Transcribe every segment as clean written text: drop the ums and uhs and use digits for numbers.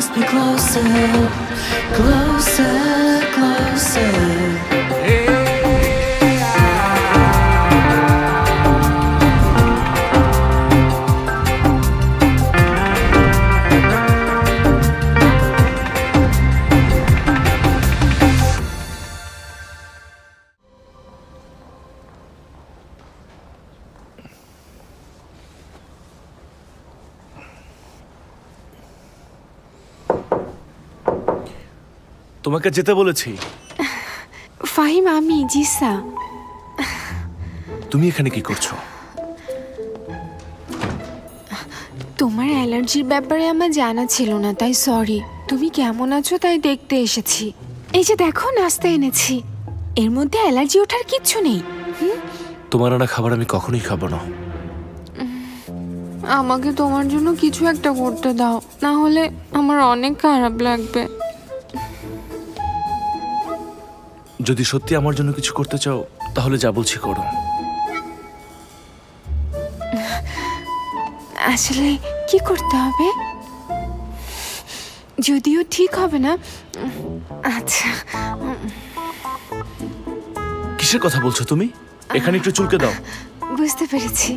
Let's be closer, closer, closer. তোমাকে যেতে বলেছি। ফাহিম, আমি জিসা। তুমি এখানে কি করছো? তোমার অ্যালার্জির ব্যাপারে আমার জানা ছিল না, তাই সরি। তুমি কেমন আছো তাই দেখতে এসেছি। এই যে দেখো, নাস্তা এনেছি। এর মধ্যে অ্যালার্জি ওঠার কিচ্ছু নেই। তোমার আনা খাবার আমি কখনোই খাবো না। আমাকে তোমার জন্য কিছু একটা করতে দাও, না হলে আমার অনেক খারাপ লাগবে। যদি সত্যি আমার জন্য কিছু করতে চাও তাহলে যা বলছি করো। আসলে কি করতে হবে? যদিও ঠিক হবে না। আচ্ছা, কিসের কথা বলছো তুমি? এখানে একটু চুলকে দাও। বুঝতে পেরেছি।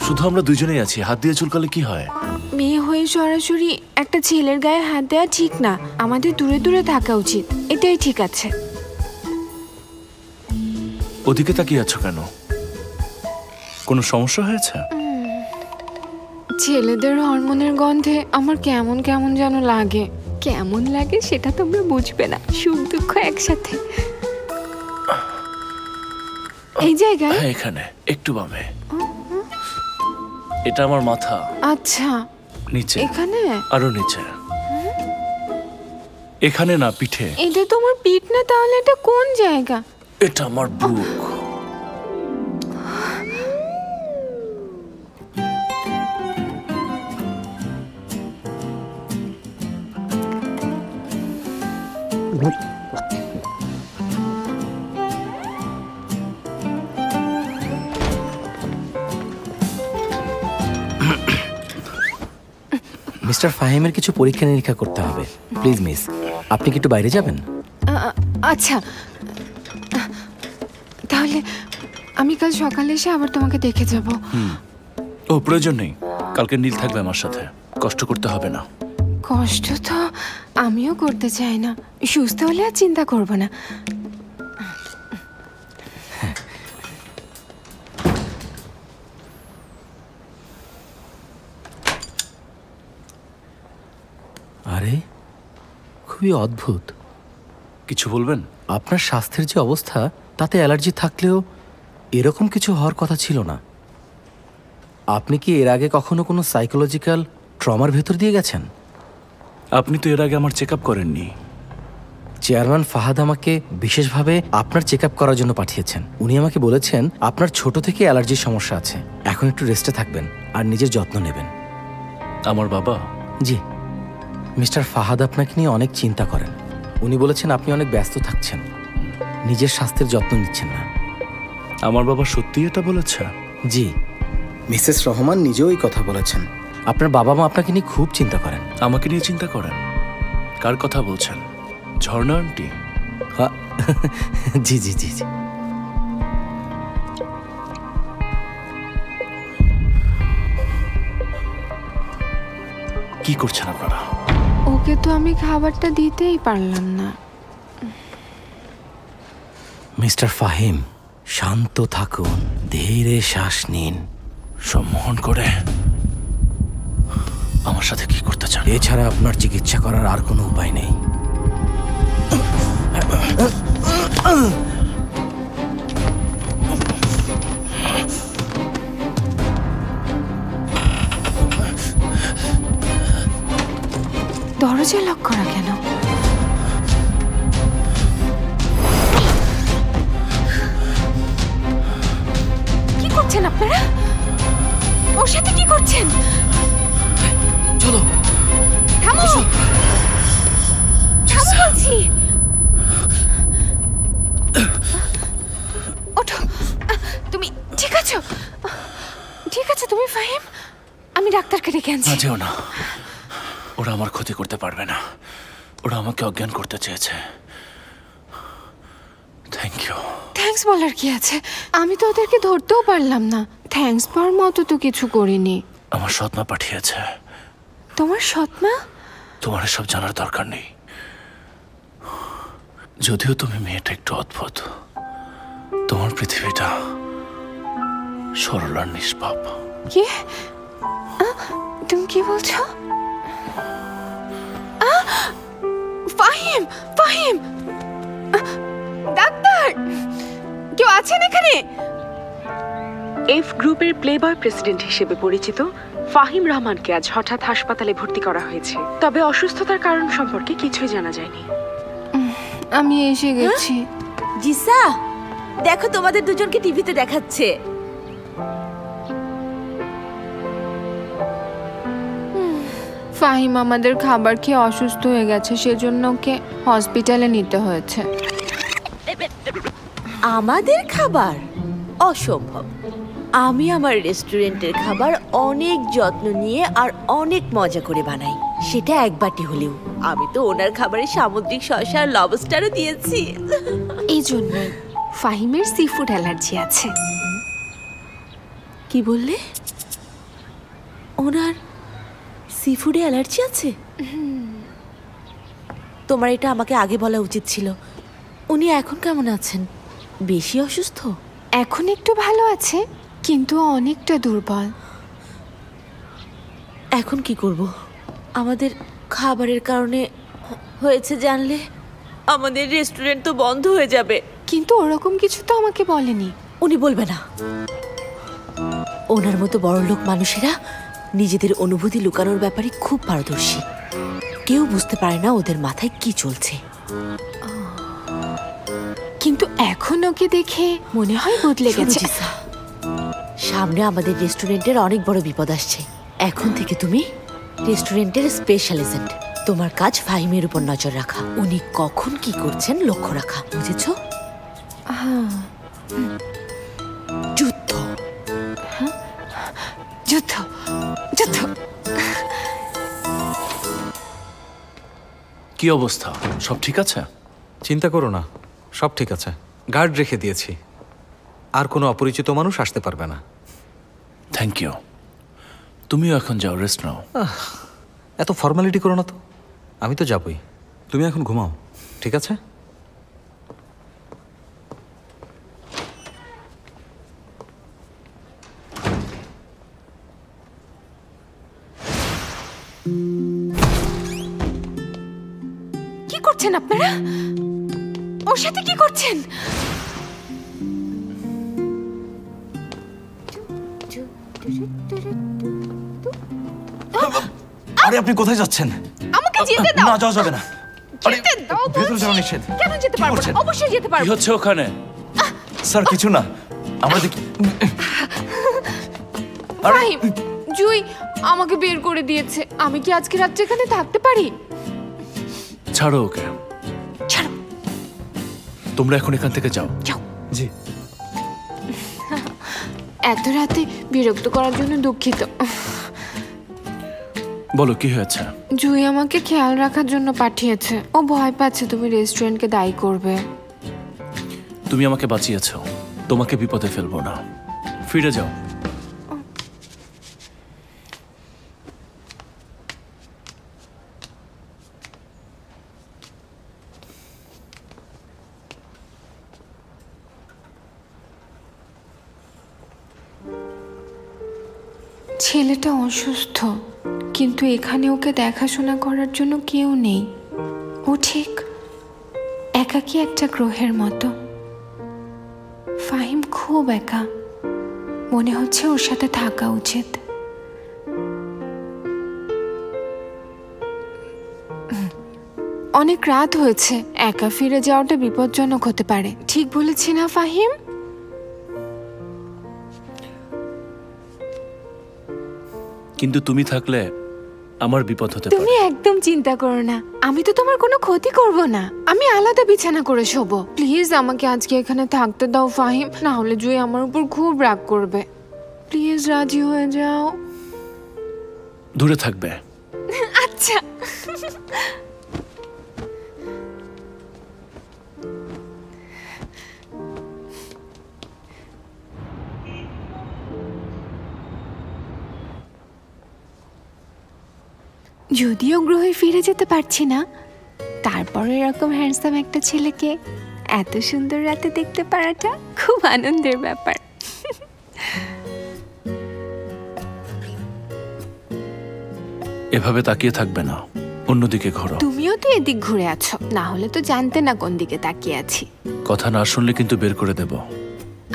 শুধু আমরা দুজনেই আছি, হাত দিয়ে চুলকালে কি হয়? মেয়ে হয়ে সরাসরি একটা ছেলের গায়ে হাত দেওয়া ঠিক না। আমাদের দূরে দূরে থাকা উচিত, এটাই ঠিক আছে। ওদিকে তাকিয়ে আছো কেন? কোনো সমস্যা হয়েছে? ছেলেদের হরমোনের গন্ধে আমার কেমন কেমন যেন লাগে। কেমন লাগে সেটা তোমরা বুঝবে না, সুখ দুঃখ একসাথে। এই জায়গায়? হ্যাঁ, এখানে একটু বামে। এটা আমার মাথা। আচ্ছা, নিচে। এখানে? আরো নিচে। এখানে না, পিঠে। এটা তোমার পিঠ না, তাহলে এটা কোন জায়গা? এটা আমার বুক। মিস্টার ফাহিমের কিছু পরীক্ষা নিরীক্ষা করতে হবে। প্লিজ মিস, আপনি কি একটু বাইরে যাবেন? আচ্ছা, তাহলে আমি কাল সকালে এসে আবার তোমাকে দেখে যাব। ও, প্রয়োজন নেই। কালকে নীল থাকবে আমার সাথে, কষ্ট করতে হবে না। কষ্ট তো আমিও করতে চাই না। সুস্থ হলে আর চিন্তা করব না। আরে, খুবই অদ্ভুত। কিছু বলবেন? আপনার স্বাস্থ্যের যে অবস্থা, তাতে অ্যালার্জি থাকলেও এরকম কিছু হওয়ার কথা ছিল না। আপনি কি এর আগে কখনো কোনো সাইকোলজিক্যাল ট্রমার ভেতর দিয়ে গেছেন? আপনি তো এর আগে আমার চেক আপ করেননি। চেয়ারম্যান ফাহাদ আমাকে বিশেষভাবে আপনার চেক আপ করার জন্য পাঠিয়েছেন। উনি আমাকে বলেছেন আপনার ছোট থেকে অ্যালার্জির সমস্যা আছে, এখন একটু রেস্টে থাকবেন আর নিজের যত্ন নেবেন। আমার বাবা? জি, মিস্টার ফাহাদ আপনাকে নিয়ে অনেক চিন্তা করেন। উনি বলেছেন আপনি অনেক ব্যস্ত থাকছেন, নিজের স্বাস্থ্যের যত্ন নিচ্ছেন না। আমার বাবা সত্যি এটা বলেছে? জি, মিসেস রহমান নিজেও এই কথা বলেছেন। আপনার বাবা মা আপনাকে নিয়ে খুব চিন্তা করেন। আমাকে নিয়ে চিন্তা করেন? কার কথা বলছেন? ঝর্ণা আন্টি? জি জি জি জি। কি করছেন আপনারা? ওকে তো আমি খাবারটা দিতেই পারলাম না। মিস্টার ফাহিম, শান্ত থাকুন, ধীরে শ্বাস নিন। সম্মোহন করে আমার সাথে কি করতে চান? এছাড়া আপনার চিকিৎসা করার আর কোনো উপায় নেই। দরজা লক করা কেন? কি করছেন আপনারা? ওর সাথে কি করছেন? চলো, থামো, থামো বলছি। ওঠো, তুমি ঠিক আছো? ডাক্তারকে ডেকে আনছি। না, যেও না। ওরা আমার ক্ষতি করতে পারবে না। ওরা আমাকে অজ্ঞান করতে চেয়েছে। Thank you. থ্যাঙ্কস বলার কি আছে? আমি তো ওদেরকে ধরতেও পারলাম না। থ্যাঙ্কস পাওয়ার মতো তো কিছু করিনি। আমার সৎমা পাঠিয়েছে। তোমার সৎমা? তোমার এসব জানার দরকার নেই। যদিও তুমি মেয়েটা একটু অদ্ভুত, তোমার পৃথিবীটা সরল আর নিষ্পাপ। কি? তুমি কি বলছো? ফাহিম, ফাহিম! ডাক্তার, কেউ আছেন এখানে? এফ গ্রুপের প্লেবয় প্রেসিডেন্ট হিসেবে পরিচিত ফাহিম রহমানকে আজ হঠাৎ হাসপাতালে ভর্তি করা হয়েছে। তবে অসুস্থতার কারণ সম্পর্কে কিছুই জানা যায়নি। আমি এসে গেছি। জিসা, দেখো তোমাদের দুজনকে টিভিতে দেখাচ্ছে। ফাহিম আমাদের খাবার খেয়ে অসুস্থ হয়ে গেছে, সেজন্য ওকে হসপিটালে নিতে হয়েছে। আমাদের খাবার? অসম্ভব। আমি আমার রেস্টুরেন্টের খাবার অনেক যত্ন নিয়ে আর অনেক মজা করে বানাই, সেটা এক বাটি হলেও। আমি তো ওনার খাবারে সামুদ্রিক শসা আর লবস্টারও দিয়েছি। এই জন্য ফাহিমের সি ফুড অ্যালার্জি আছে। কি বললে? ওনার সি ফুডে অ্যালার্জি আছে? তোমার এটা আমাকে আগে বলা উচিত ছিল। উনি এখন কেমন আছেন? বেশি অসুস্থ? এখন একটু ভালো আছে, কিন্তু অনেকটা দুর্বল। এখন কি করব? আমাদের খাবারের কারণে হয়েছে জানলে আমাদের রেস্টুরেন্ট তো বন্ধ হয়ে যাবে। কিন্তু ওরকম কিছু তো আমাকে বলেনি। উনি বলবে না। ওনার মতো বড়লোক মানুষেরা নিজেদের অনুভূতি লুকানোর ব্যাপারে খুব পারদর্শী। কেউ বুঝতে পারে না ওদের মাথায় কি চলছে। কিন্তু এখন ওকে দেখে মনে হয় বদলে গেছে। জিসা, সামনে আমাদের রেস্টুরেন্টের অনেক বড় বিপদ আসছে। এখন থেকে তুমি রেস্টুরেন্টের স্পেশাল এজেন্ট। তোমার কাজ ফাহিমের উপর নজর রাখা, উনি কখন কি করছেন লক্ষ্য রাখা, বুঝেছো? যুদ্ধ। যুদ্ধ, যুদ্ধ। কি অবস্থা? সব ঠিক আছে? চিন্তা করো না, সব ঠিক আছে। গার্ড রেখে দিয়েছি, আর কোনো অপরিচিত মানুষ আসতে পারবে না। Thank you. তুমিও এখন যাও, রেস্ট নাও। এত ফর্মালিটি করো না তো। আমি তো যাবই, তুমি এখন ঘুমাও, ঠিক আছে? কি করছেন আপনারা? ওর সাথে কি করছেন? আরে আপনি কোথায় যাচ্ছেন? আমাকে যেতে দাও। না, যাওয়া যাবে না। যেতে দাও ভেতরে বলছি। যাওয়া নিষেধ। কেন যেতে পারবো না? অবশ্যই যেতে কি পারবো। হচ্ছে ওখানে? স্যার কিছু না, আমরা দেখি। ফাহিম, জুই আমাকে বের করে দিয়েছে। আমি কি আজকে রাত্রে এখানে থাকতে পারি? ছাড়ো ওকে। ছাড়ো। তোমরা এখন এখান থেকে যাও। যাও। জি। এত রাতে বিরক্ত করার জন্য দুঃখিত। বলো কি হয়েছে? জুই আমাকে খেয়াল রাখার জন্য পাঠিয়েছে। ও ভয় পাচ্ছে তুমি রেস্টুরেন্টকে দায়ী করবে। তুমি আমাকে বাঁচিয়েছো, তোমাকে বিপদে ফেলবো না। ফিরে যাও। ছেলেটা অসুস্থ, কিন্তু এখানে ওকে দেখাশোনা করার জন্য কেউ নেই। ও ঠিক একাকী একটা গ্রহের মতো। ফাহিম খুব একা, মনে হচ্ছে ওর সাথে থাকা উচিত। অনেক রাত হয়েছে, একা ফিরে যাওয়াটা বিপজ্জনক হতে পারে। ঠিক বলেছি না ফাহিম? কিন্তু তুমি থাকলে আমার বিপদ হতে পারে। তুমি একদম চিন্তা করো না, আমি তো তোমার কোনো ক্ষতি করব না। আমি আলাদা বিছানা করে শোবো। প্লিজ আমাকে আজকে এখানে থাকতে দাও ফাহিম, না হলে জুই আমার উপর খুব রাগ করবে। প্লিজ রাজি হয়ে যাও। দূরে থাকবে। আচ্ছা। যদিও গ্রহে ফিরে যেতে পারছি না, তারপর এরকম হ্যান্ডসাম একটা ছেলেকে এত সুন্দর রাতে দেখতে পারাটা খুব আনন্দের ব্যাপার। এভাবে তাকিয়ে থাকবে না, অন্যদিকে ঘোরো। তুমিও তো এদিক ঘুরে আছো, না হলে তো জানতে না কোন দিকে তাকিয়ে আছি। কথা না শুনলে কিন্তু বের করে দেব।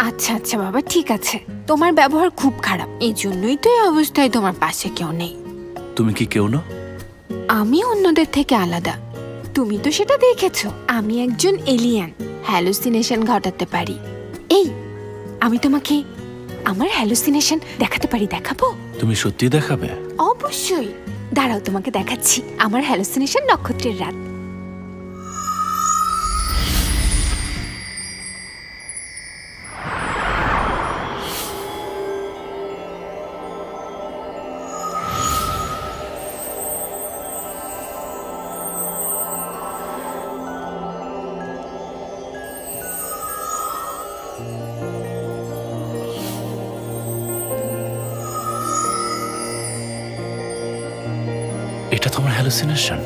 আচ্ছা আচ্ছা বাবা, ঠিক আছে। তোমার ব্যবহার খুব খারাপ, এই জন্যই তো এই অবস্থায় তোমার পাশে কেউ নেই। তুমি কি কেউ না? আমি অন্যদের থেকে আলাদা, তুমি তো সেটা দেখেছো। আমি একজন এলিয়ান, হ্যালুসিনেশন ঘটাতে পারি। এই, আমি তোমাকে আমার হ্যালুসিনেশন দেখাতে পারি, দেখাবো? তুমি সত্যি দেখাবে? অবশ্যই, দাঁড়াও তোমাকে দেখাচ্ছি আমার হ্যালুসিনেশন নক্ষত্রের রাত। এটা তোমার হ্যালুসিনেশন?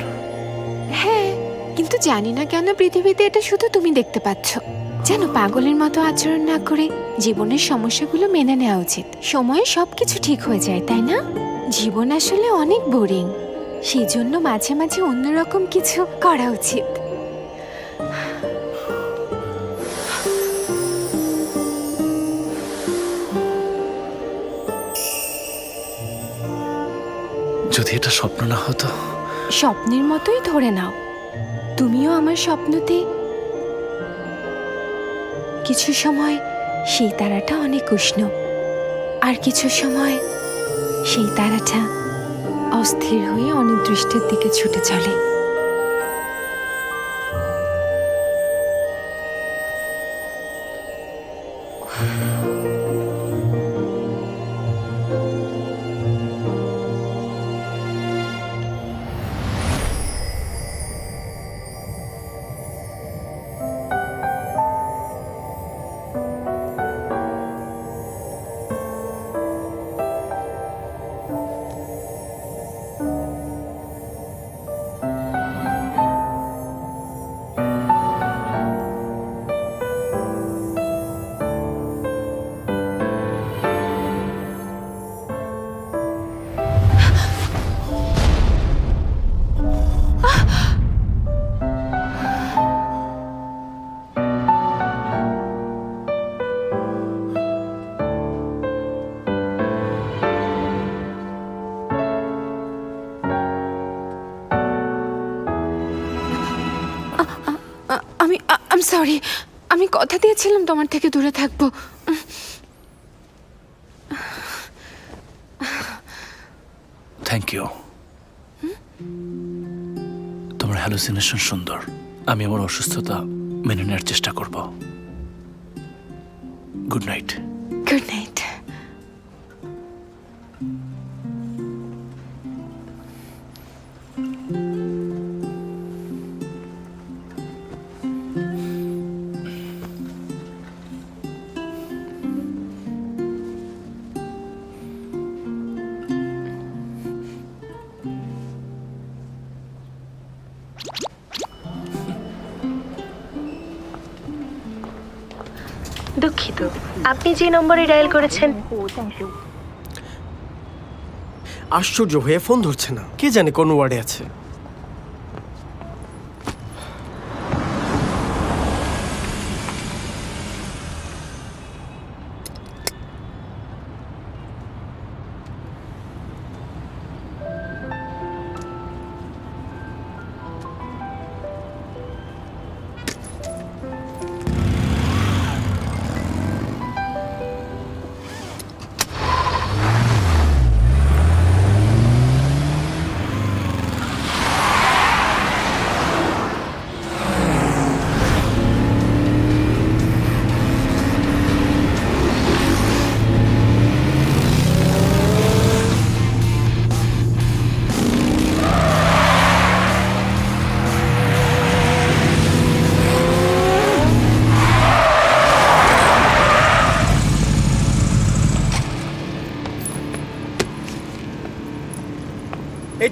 হ্যাঁ, কিন্তু জানি না কেন পৃথিবীতে এটা শুধু তুমি দেখতে পাচ্ছ। যেন পাগলের মতো আচরণ না করে জীবনের সমস্যাগুলো মেনে নেওয়া উচিত। সময়ে সবকিছু ঠিক হয়ে যায়, তাই না? জীবন আসলে অনেক বোরিং, সেই জন্য মাঝে মাঝে অন্যরকম কিছু করা উচিত। যদি এটা স্বপ্ন না হতো? স্বপ্নের মতোই ধরে নাও, তুমিও আমার স্বপ্নতে। কিছু সময় সেই তারাটা অনেক উষ্ণ, আর কিছু সময় সেই তারাটা অস্থির হয়ে অনির্দিষ্টের দিকে ছুটে চলে। আমি সরি, আমি কথা দিয়েছিলাম তোমার থেকে দূরে থাকবো। Thank you. তোমার হ্যালুসিনেশন সুন্দর, আমি আমার অসুস্থতা মেনে নেওয়ার চেষ্টা করব। Good night. Good night. দুঃখিত, আপনি যে নম্বরে ডায়াল করেছেন। আশ্চর্য হয়ে ফোন ধরছে না, কে জানে কোন ওয়ার্ডে আছে।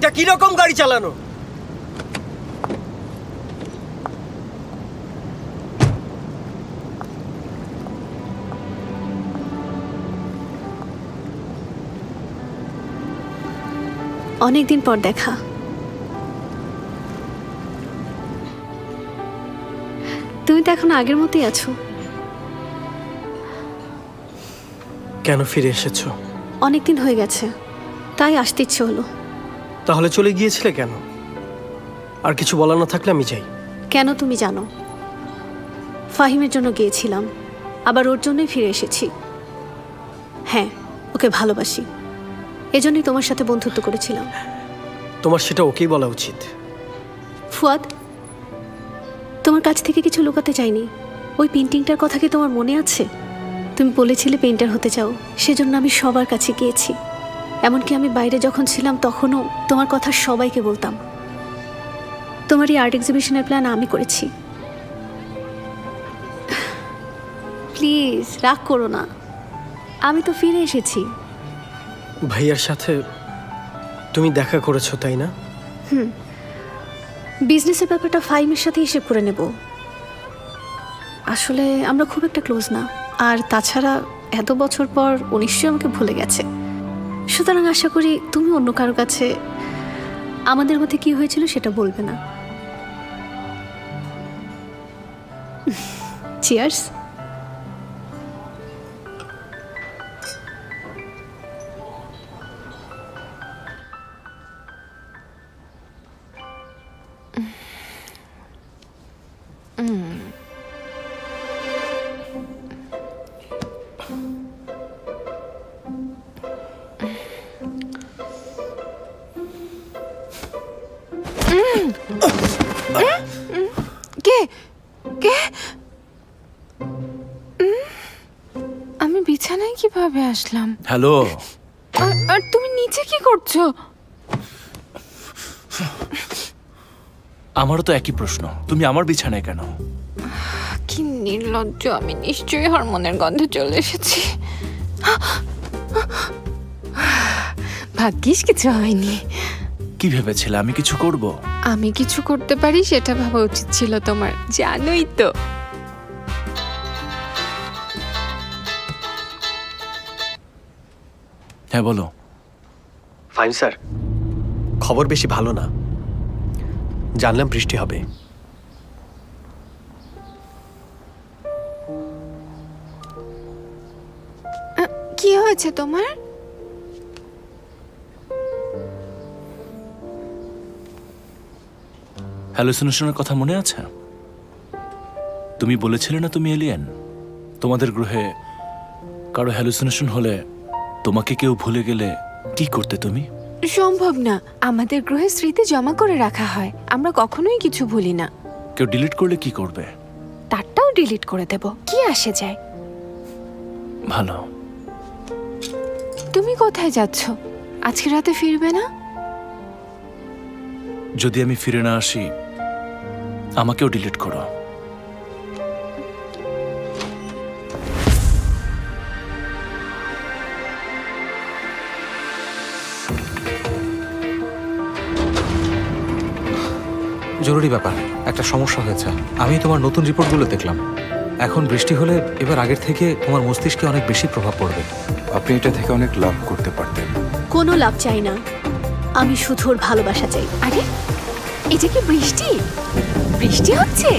এটা কি রকম গাড়ি চালানো? অনেকদিন পর দেখা। তুমি তো এখন আগের মতোই আছো। কেন ফিরে এসেছো? অনেকদিন হয়ে গেছে, তাই আসতে ইচ্ছে হলো। তাহলে চলে গিয়েছিলে কেন? আর কিছু বলার না থাকলে আমি যাই। কেন তুমি জানো, ফাহিমের জন্য গিয়েছিলাম, আবার ওর জন্যই ফিরে এসেছি। হ্যাঁ, ওকে ভালোবাসি, এজন্যই তোমার সাথে বন্ধুত্ব করেছিলাম। তোমার সেটা ওকেই বলা উচিত। ফুয়াদ, তোমার কাছ থেকে কিছু লুকাতে চাইনি। ওই পেন্টিংটার কথা কি তোমার মনে আছে? তুমি বলেছিলে পেইন্টার হতে চাও, সেজন্য আমি সবার কাছে গিয়েছি। এমনকি আমি বাইরে যখন ছিলাম তখনও তোমার কথা সবাইকে বলতাম। তোমার এই আর্ট এক্সিবিশনের প্ল্যান আমি করেছি। প্লিজ রাগ করো না, আমি তো ফিরে এসেছি। ভাইয়ার সাথে তুমি দেখা করেছো তাই না? বিজনেসের ব্যাপারটা ফাহিমের সাথে হিসেব করে নেব। আসলে আমরা খুব একটা ক্লোজ না, আর তাছাড়া এত বছর পর ও নিশ্চয়ই আমাকে ভুলে গেছে। সুতরাং আশা করি তুমি অন্য কারো কাছে আমাদের মধ্যে কি হয়েছিল সেটা বলবে না। চিয়ার্স। কে কে আমি বিছানায় কিভাবে আসলাম? হ্যালো, আর তুমি নিচে কি করছো? আমারও তো একই প্রশ্ন, তুমি আমার বিছানায় কেন? কি নির্লজ্জ, আমি নিশ্চয়ই হরমোনের গন্ধে চলে এসেছি। ভাগ্যিস কিছু হয়নি। কি ভেবেছিলে আমি কিছু করব? আমি কিছু করতে পারি সেটা ভাবা উচিত ছিল তোমার, জানোই তো। হ্যাঁ বলো। ফাইন স্যার, খবর বেশি ভালো না। জানলাম বৃষ্টি হবে। কি হয়েছে তোমার? হ্যালুসিনেশনের কথা মনে আছে? তুমি বলেছিলে না তুমি এলিয়েন। তোমাদের গ্রহে কারো হ্যালুসিনেশন হলে তোমাকে কেউ ভুলে গেলে কি করতে তুমি? সম্ভব না, আমাদের গ্রহে স্মৃতি জমা করে রাখা হয়, আমরা কখনোই কিছু ভুলি না। কেউ ডিলিট করলে কি করবে? তারটাও ডিলিট করে দেব, কি আসে যায়। ভালো। তুমি কোথায় যাচ্ছ? আজকে রাতে ফিরবে না? যদি আমি ফিরে না আসি আমাকেও ডিলিট করো। জরুরি ব্যাপার, একটা সমস্যা হয়েছে। আমি তোমার নতুন রিপোর্টগুলো দেখলাম। এখন বৃষ্টি হলে এবার আগের থেকে তোমার মস্তিষ্কে অনেক বেশি প্রভাব পড়বে। আপনি এটা থেকে অনেক লাভ করতে পারতেন। কোনো লাভ চাই না, আমি শুধু ওর ভালোবাসা চাই। আরে এটা কি বৃষ্টি? বৃষ্টি হচ্ছে?